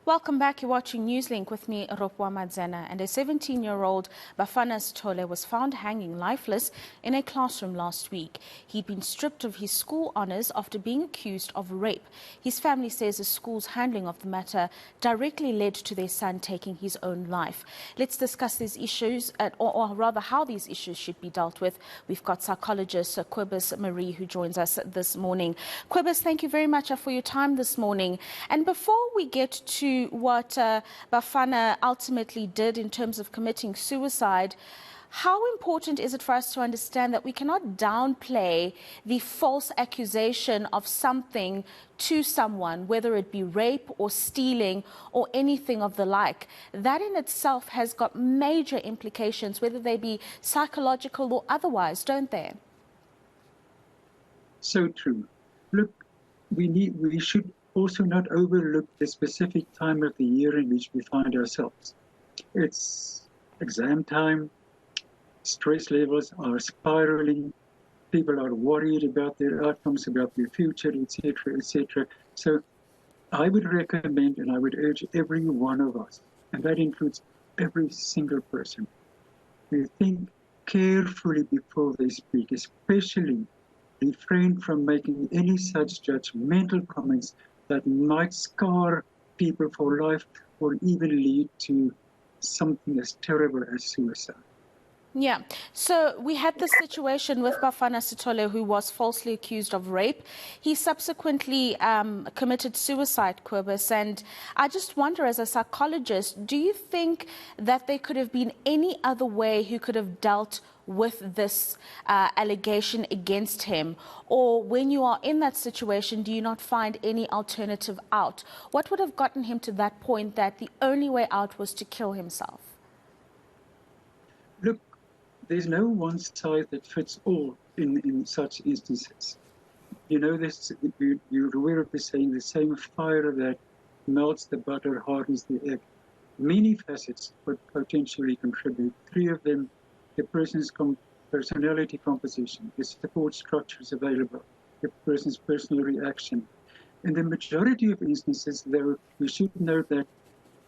Welcome back. You're watching Newslink with me, Ropwa Madzena. And a 17-year-old Bafana Sithole was found hanging lifeless in a classroom last week. He'd been stripped of his school honours after being accused of rape. His family says the school's handling of the matter directly led to their son taking his own life. Let's discuss these issues, or rather how these issues should be dealt with. We've got psychologist Kobus Maree who joins us this morning. Kobus, thank you very much for your time this morning. And before we get to what Bafana ultimately did in terms of committing suicide, how important is it for us to understand that we cannot downplay the false accusation of something to someone, whether it be rape or stealing or anything of the like? That in itself has got major implications, whether they be psychological or otherwise, don't they? So true. Look, we should also not overlook the specific time of the year in which we find ourselves. It's exam time, stress levels are spiraling, people are worried about their outcomes, about their future, etc., etc. So I would recommend and I would urge every one of us, and that includes every single person, to think carefully before they speak, especially refrain from making any such judgmental comments that might scar people for life or even lead to something as terrible as suicide. Yeah, so we had this situation with Bafana Sithole, who was falsely accused of rape. He subsequently committed suicide, Kobus, and I just wonder, as a psychologist, do you think that there could have been any other way he could have dealt with this allegation against him? Or when you are in that situation, do you not find any alternative out? What would have gotten him to that point that the only way out was to kill himself? Look, there's no one size that fits all in such instances. You know this, you're aware of the saying, the same fire that melts the butter hardens the egg. Many facets could potentially contribute. Three of them: the person's personality composition, the support structures available, the person's personal reaction. In the majority of instances, though, we should note that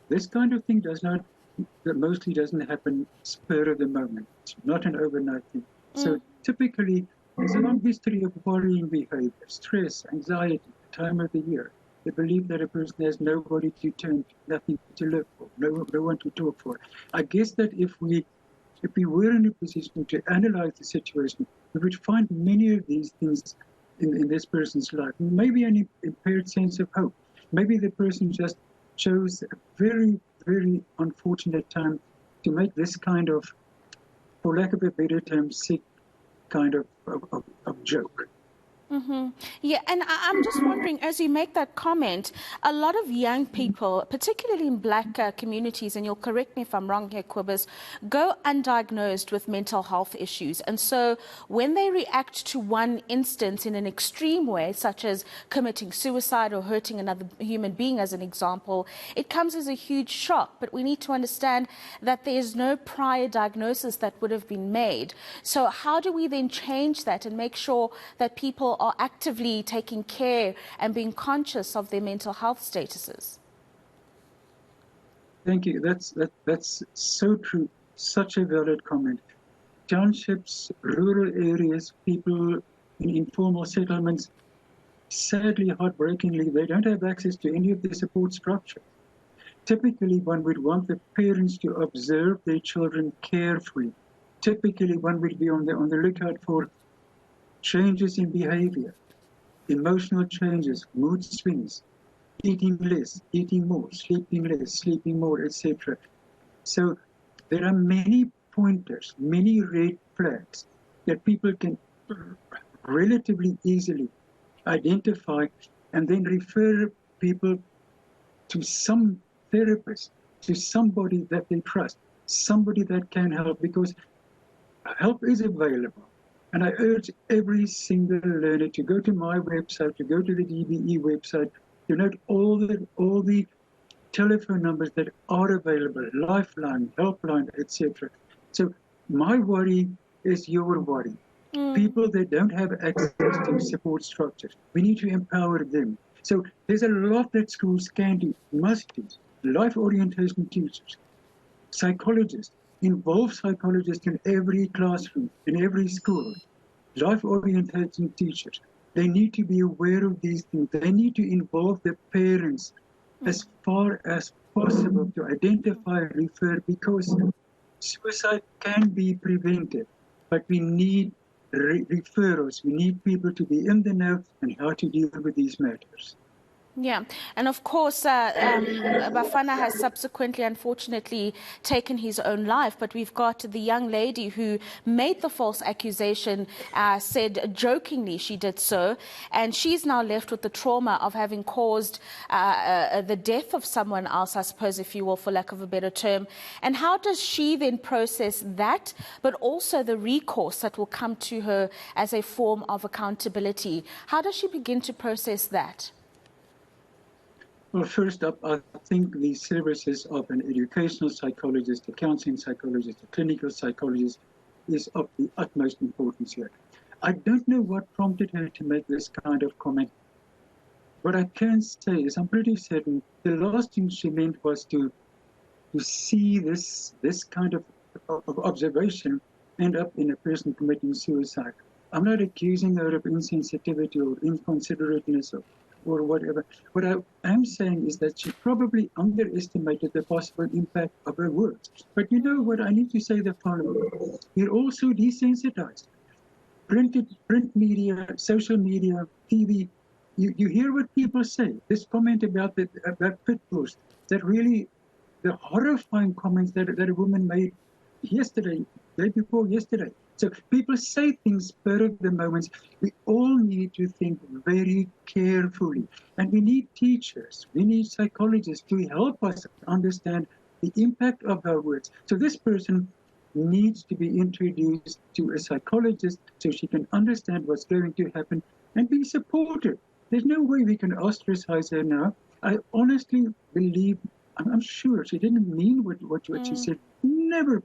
this kind of thing mostly doesn't happen spur of the moment. It's not an overnight thing. So typically, there's a long history of worrying behavior, stress, anxiety, the time of the year, the belief that a person has nobody to turn to, nothing to live for, no one to talk for. I guess that if we were in a position to analyze the situation, we would find many of these things in this person's life. Maybe an impaired sense of hope. Maybe the person just chose a very, very unfortunate time to make this kind of, for lack of a better term, sick kind of joke. Mm-hmm. Yeah, and I'm just wondering, as you make that comment, a lot of young people, particularly in black communities, and you'll correct me if I'm wrong here, Kobus, go undiagnosed with mental health issues. And so when they react to one instance in an extreme way, such as committing suicide or hurting another human being, as an example, it comes as a huge shock. But we need to understand that there is no prior diagnosis that would have been made. So how do we then change that and make sure that people are actively taking care and being conscious of their mental health statuses? Thank you. That's so true. Such a valid comment. Townships, rural areas, people in informal settlements, sadly, heartbreakingly, they don't have access to any of the support structure. Typically, one would want the parents to observe their children carefully. Typically, one would be on the lookout for changes in behavior, emotional changes, mood swings, eating less, eating more, sleeping less, sleeping more, etc. So there are many pointers, many red flags that people can relatively easily identify and then refer people to some therapist, to somebody that they trust, somebody that can help, because help is available. And I urge every single learner to go to my website, to go to the DBE website, to note all the telephone numbers that are available, Lifeline, Helpline, etc. So my worry is your worry. People that don't have access to support structures, we need to empower them. So there's a lot that schools can do, must do. life orientation teachers, psychologists, involve psychologists in every classroom, in every school, life orientation teachers. They need to be aware of these things. They need to involve the parents as far as possible to identify and refer, because suicide can be prevented, but we need referrals. We need people to be in the know and how to deal with these matters. Yeah, and of course, Bafana has subsequently, unfortunately, taken his own life. But we've got the young lady who made the false accusation, said jokingly she did so, and she's now left with the trauma of having caused the death of someone else, I suppose, if you will, for lack of a better term. And how does she then process that, but also the recourse that will come to her as a form of accountability? How does she begin to process that? Well, first up, I think the services of an educational psychologist, a counseling psychologist, a clinical psychologist is of the utmost importance here. I don't know what prompted her to make this kind of comment. What I can say is I'm pretty certain the last thing she meant was to see this kind of observation end up in a person committing suicide. I'm not accusing her of insensitivity or inconsiderateness or whatever. What I am saying is that she probably underestimated the possible impact of her words. But you know what? I need to say the following. We're also desensitized. Print media, social media, TV, you hear what people say. This comment about pit bulls, that really, the horrifying comments that a woman made yesterday, day before yesterday. So people say things spur of the moment. We all need to think very carefully. And we need teachers, we need psychologists to help us understand the impact of our words. So this person needs to be introduced to a psychologist so she can understand what's going to happen and be supported. There's no way we can ostracize her now. I honestly believe, I'm sure she didn't mean what she said. Never,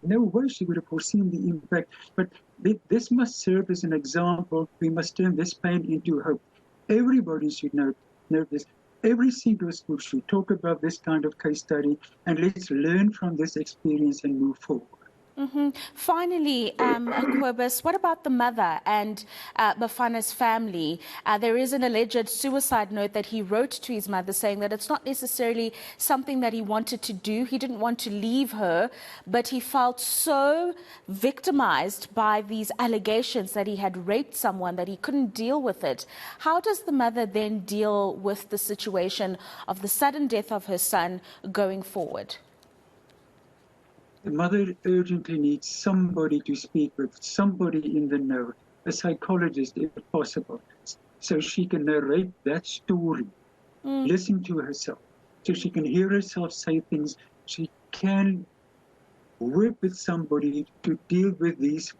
no way she would have foreseen the impact. But this must serve as an example. We must turn this pain into hope. Everybody should know this. Every single school should talk about this kind of case study, and let's learn from this experience and move forward. Finally, Kobus, what about the mother and Bafana's family? There is an alleged suicide note that he wrote to his mother saying that it's not necessarily something that he wanted to do. He didn't want to leave her, but he felt so victimized by these allegations that he had raped someone that he couldn't deal with it. How does the mother then deal with the situation of the sudden death of her son going forward? The mother urgently needs somebody to speak with, somebody in the know, a psychologist if possible, so she can narrate that story, listen to herself, so she can hear herself say things. She can work with somebody to deal with these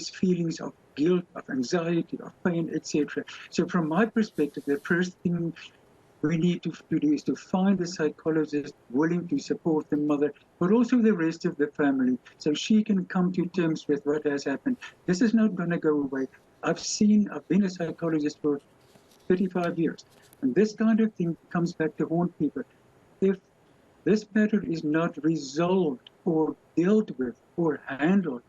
feelings of guilt, of anxiety, of pain, etc. So from my perspective, the first thing we need to do is to find a psychologist willing to support the mother, but also the rest of the family, so she can come to terms with what has happened. This is not going to go away. I've been a psychologist for 35 years, and this kind of thing comes back to haunt people. If this matter is not resolved or dealt with or handled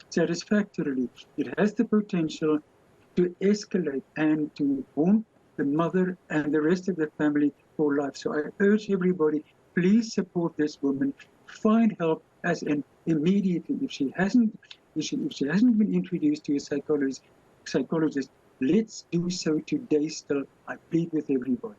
satisfactorily, it has the potential to escalate and to haunt the mother and the rest of the family for life. So I urge everybody, please support this woman. Find help immediately. If she hasn't been introduced to a psychologist, let's do so today still. I plead with everybody.